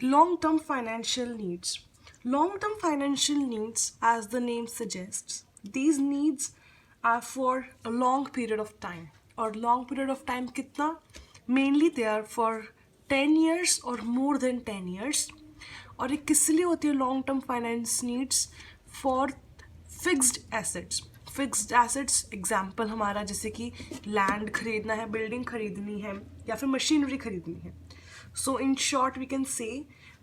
Long-term financial needs. Long-term financial needs, as the name suggests, these needs are for a long period of time. और long period of time कितना? Mainly they are for 10 years or more than 10 years. और ये किस लिए होती है long term finance needs? For fixed assets. Fixed assets example हमारा जैसे कि लैंड खरीदना है, बिल्डिंग खरीदनी है या फिर मशीनरी खरीदनी है. So in short we can say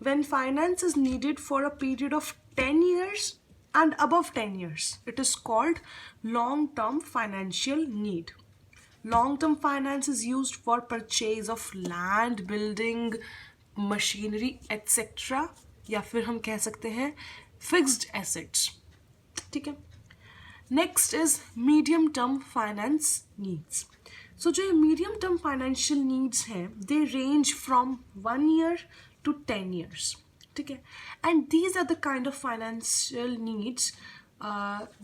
when finance is needed for a period of 10 years and above 10 years, it is called long-term financial need. Long-term finance is used for purchase of land, building, machinery, etc. या फिर हम कह सकते हैं fixed assets. ठीक है. Next is medium-term finance needs. So जो medium term financial needs हैं, they range from 1 year to 10 years. ठीक है. And these are the kind of financial needs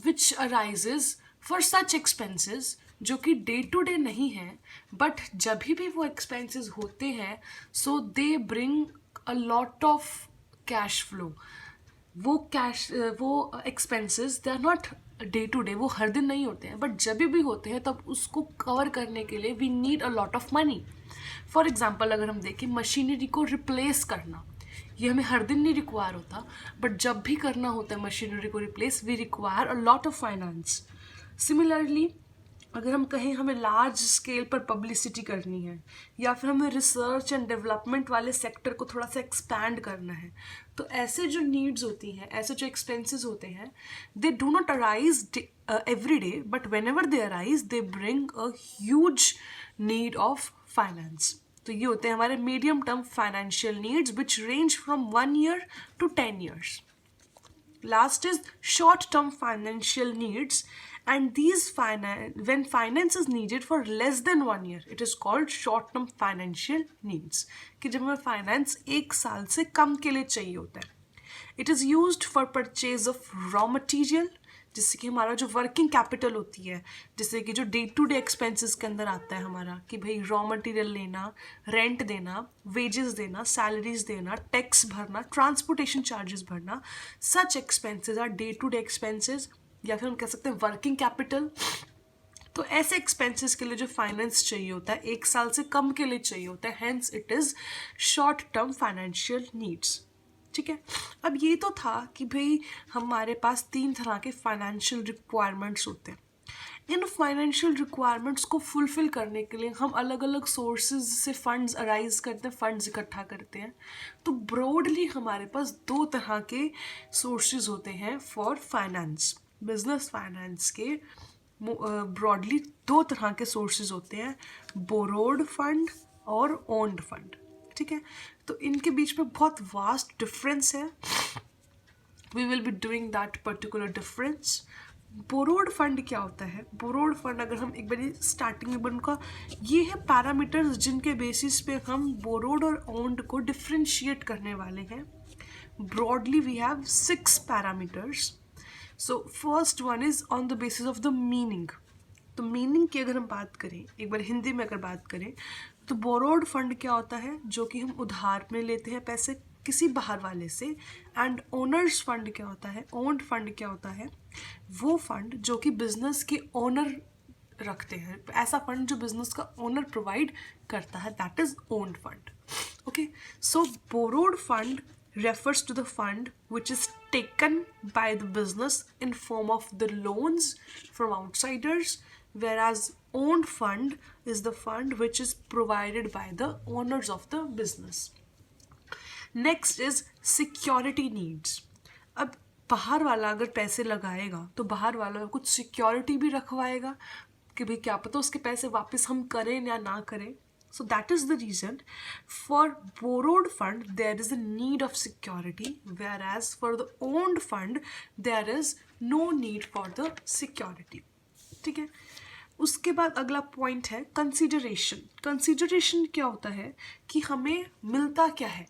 which arises for such expenses जो कि day to day नहीं हैं, but जब भी वो expenses होते हैं, so they bring a lot of cash flow. वो expenses they are not day to day, वो हर दिन नहीं होते हैं, बट जब भी होते हैं तब उसको कवर करने के लिए we need a lot of money. For example अगर हम देखें मशीनरी को रिप्लेस करना, ये हमें हर दिन नहीं रिक्वायर होता, बट जब भी करना होता है मशीनरी को replace we require a lot of finance. Similarly अगर हम कहें हमें लार्ज स्केल पर पब्लिसिटी करनी है या फिर हमें रिसर्च एंड डेवलपमेंट वाले सेक्टर को थोड़ा सा एक्सपैंड करना है, तो ऐसे जो नीड्स होती हैं, ऐसे जो एक्सपेंसेस होते हैं, they do not arise every day, but when ever they arise they bring a huge need of finance. तो ये होते हैं हमारे medium term financial needs which range from 1 year to 10 years. Last is short-term financial needs, and these when finance is needed for less than 1 year, it is called short-term financial needs. कि जब हमें finance 1 साल से कम के लिए चाहिए होता है. It is used for purchase of raw material, जिससे कि हमारा जो वर्किंग कैपिटल होती है, जैसे कि जो डे टू डे एक्सपेंसेस के अंदर आता है हमारा, कि भाई रॉ मटेरियल लेना, रेंट देना, वेजेस देना, सैलरीज देना, टैक्स भरना, ट्रांसपोर्टेशन चार्जेस भरना, such expenses are day to day expenses, या फिर हम कह सकते हैं वर्किंग कैपिटल. तो ऐसे एक्सपेंसेस के लिए जो फाइनेंस चाहिए होता है 1 साल से कम के लिए चाहिए होता है, hence it is short term financial needs. ठीक है. अब ये तो था कि भाई हमारे पास 3 तरह के फाइनेंशियल रिक्वायरमेंट्स होते हैं. इन फाइनेंशियल रिक्वायरमेंट्स को फुलफिल करने के लिए हम अलग अलग सोर्सेज से फंड्स अराइज करते हैं, फंड्स इकट्ठा करते हैं. तो ब्रॉडली हमारे पास 2 तरह के सोर्सेज होते हैं फॉर फाइनेंस. बिजनेस फाइनेंस के ब्रॉडली 2 तरह के सोर्सेज होते हैं, बोरोड फंड और ओन्ड फंड. ठीक है. तो इनके बीच में बहुत वास्ट डिफरेंस है. We will be doing that particular difference. Borrowed fund क्या होता है? बोरोड फंड अगर हम एक बार स्टार्टिंग में उनका ये है पैरामीटर्स जिनके बेसिस पे हम बोरोड और ओन्ड को डिफ्रेंशिएट करने वाले हैं. Broadly we have 6 parameters. So first one is on the basis of the meaning. तो मीनिंग की अगर हम बात करें, एक बार हिंदी में अगर बात करें, तो बोरोड फंड क्या होता है? जो कि हम उधार में लेते हैं पैसे किसी बाहर वाले से. एंड ओनर्स फंड क्या होता है? ओन्ड फंड क्या होता है? वो फंड जो कि बिजनेस के ओनर रखते हैं, ऐसा फंड जो बिजनेस का ओनर प्रोवाइड करता है, that is owned fund. Okay. So borrowed fund refers to the fund which is taken by the business in form of the loans from outsiders, whereas owned fund is the fund which is provided by the owners of the business. Next is security needs. अब बाहर वाला अगर पैसे लगाएगा तो बाहर वाला कुछ सिक्योरिटी भी रखवाएगा कि भाई क्या पता उसके पैसे वापस हम करें या ना करें. So that is the reason for borrowed fund there is a need of security, whereas for the owned fund there is no need for the security. ठीक है. उसके बाद अगला पॉइंट है कंसिडरेशन. कंसिडरेशन क्या होता है कि हमें मिलता क्या है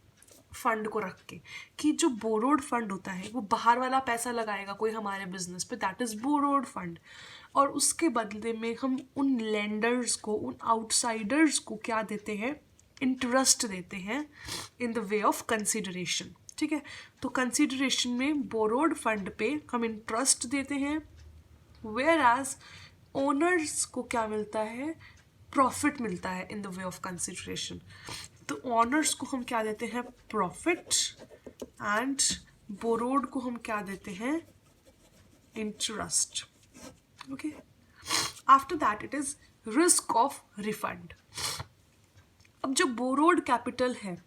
फंड को रख के, कि जो बोरोड फंड होता है वो बाहर वाला पैसा लगाएगा कोई हमारे बिजनेस पे, दैट इज बोरोड फंड. और उसके बदले में हम उन लेंडर्स को, उन आउटसाइडर्स को क्या देते हैं? इंटरेस्ट देते हैं in the way of consideration, ठीक है। तो कंसिडरेशन में बोरोड फंड पे हम इंटरेस्ट देते हैं, वेयर एज ओनर्स को क्या मिलता है, प्रॉफिट मिलता है in the way of consideration. तो ओनर्स को हम क्या देते हैं, प्रॉफिट, एंड बोरोड को हम क्या देते हैं, interest, okay. After that it is risk of refund. अब जो बोरोड कैपिटल है,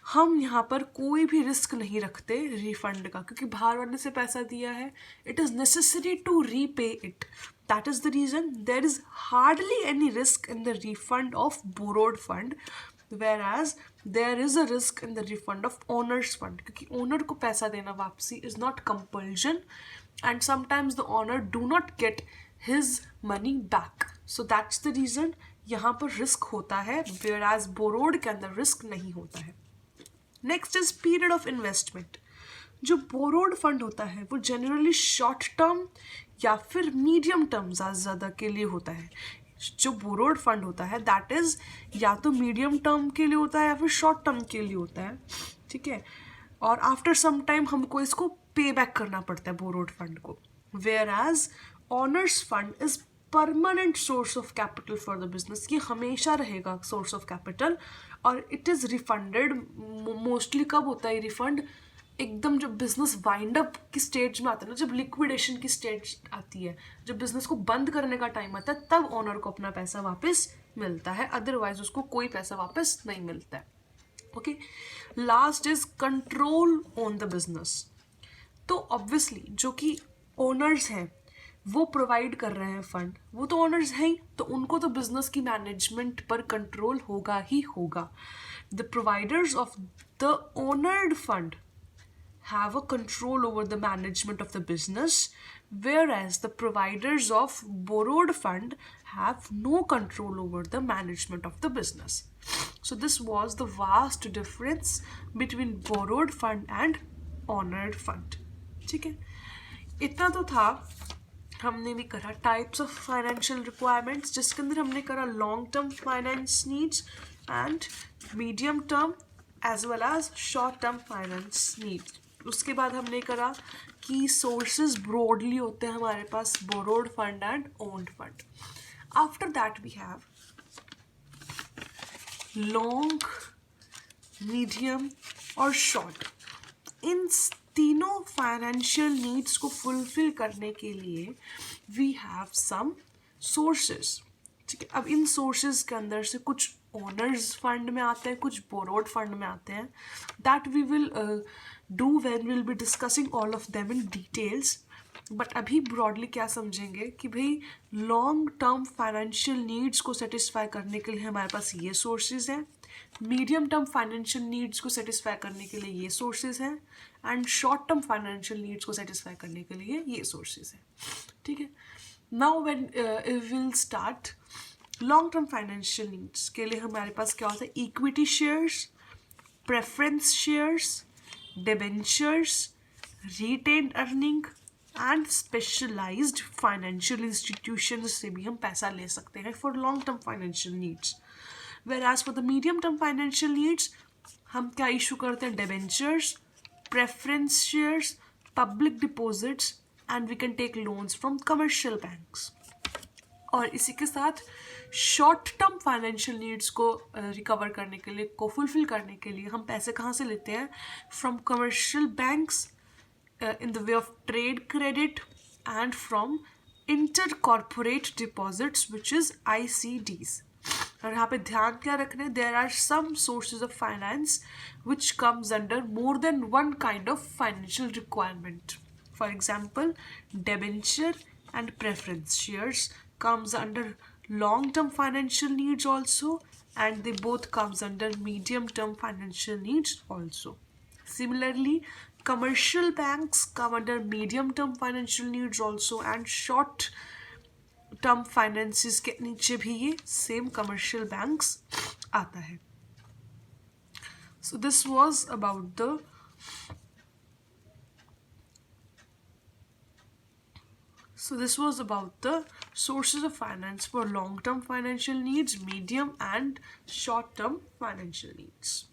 हम यहाँ पर कोई भी रिस्क नहीं रखते रिफंड का, क्योंकि बाहर वाले से पैसा दिया है, it is necessary to repay it. That is the reason there is hardly any risk in the refund of borrowed fund, whereas there is a risk in the refund of owners fund, क्योंकि owner को पैसा देना वापसी is not compulsion, and sometimes the owner do not get his money back. So that's the reason यहाँ पर risk होता है, where as borrowed के अंदर रिस्क नहीं होता है। Next is period of investment. जो बोरोड फंड होता है वो जनरली शॉर्ट टर्म या फिर मीडियम टर्म ज़्यादा के लिए होता है। जो बोरोड फंड होता है दैट इज़ या तो मीडियम टर्म के लिए होता है या फिर शॉर्ट टर्म के लिए होता है, ठीक है। और आफ्टर सम टाइम हमको इसको पे बैक करना पड़ता है बोरोड फंड को, whereas owners fund is permanent source of capital for the business. ये हमेशा रहेगा सोर्स ऑफ कैपिटल, और इट इज़ रिफंडेड मोस्टली कब होता है रिफंड, एकदम जब बिजनेस वाइंड अप की स्टेज में आता है ना, जब लिक्विडेशन की स्टेज आती है, जब बिजनेस को बंद करने का टाइम आता है, तब ओनर को अपना पैसा वापस मिलता है, अदरवाइज उसको कोई पैसा वापस नहीं मिलता है, okay. Last is control on the business. तो ऑब्वियसली जो कि ओनर्स हैं वो प्रोवाइड कर रहे हैं फंड, वो तो ओनर्स हैं ही, तो उनको तो बिजनेस की मैनेजमेंट पर कंट्रोल होगा ही होगा। The providers of the owned fund have a control over the management of the business, whereas the providers of borrowed fund have no control over the management of the business. So this was the vast difference between borrowed fund and honored fund, ठीक है। इतना तो था। हमने भी करा types of financial requirements, जिसके अंदर हमने करा long term finance needs and medium term as well as short term finance needs. उसके बाद हमने करा कि सोर्सेज ब्रॉडली होते हैं हमारे पास, borrowed fund and owned fund. After that we have long, medium और शॉर्ट। इन तीनों फाइनेंशियल नीड्स को फुलफिल करने के लिए वी हैव सम सोर्सेज, ठीक है। अब इन सोर्सेज के अंदर से कुछ ओनर्स फंड में आते हैं, कुछ बोरोड फंड में आते हैं, that we will do when will be discussing all of them in details. But अभी ब्रॉडली क्या समझेंगे कि भाई लॉन्ग टर्म फाइनेंशियल नीड्स को सेटिस्फाई करने के लिए हमारे पास ये सोर्सेज हैं, मीडियम टर्म फाइनेंशियल नीड्स को सेटिस्फाई करने के लिए ये सोर्सेज हैं, and short term financial needs को सेटिस्फाई करने के लिए ये सोर्सेज हैं, ठीक है। Now when will start long term financial needs के लिए हमारे पास क्या होता है, equity shares, preference shares, debentures, retained earning and specialized financial institutions से भी हम पैसा ले सकते हैं for long term financial needs. Whereas for the medium term financial needs हम क्या इशू करते हैं, debentures, preference shares, public deposits, and we can take loans from commercial banks. और इसी के साथ शॉर्ट टर्म फाइनेंशियल नीड्स को रिकवर करने के लिए, को फुलफिल करने के लिए हम पैसे कहाँ से लेते हैं, from commercial banks in the way of trade credit and from intercorporate deposits which is ICDs. और यहाँ पे ध्यान क्या रखना है, there are some sources of finance which comes under more than one kind of financial requirement. For example, debenture and preference shares comes under long-term financial needs also, and they both comes under medium-term financial needs also. Similarly, commercial banks come under medium term financial needs also, and short term finances के नीचे भी ये same commercial banks आता है. So this was about the So this was about the sources of finance for long-term financial needs, medium and short-term financial needs.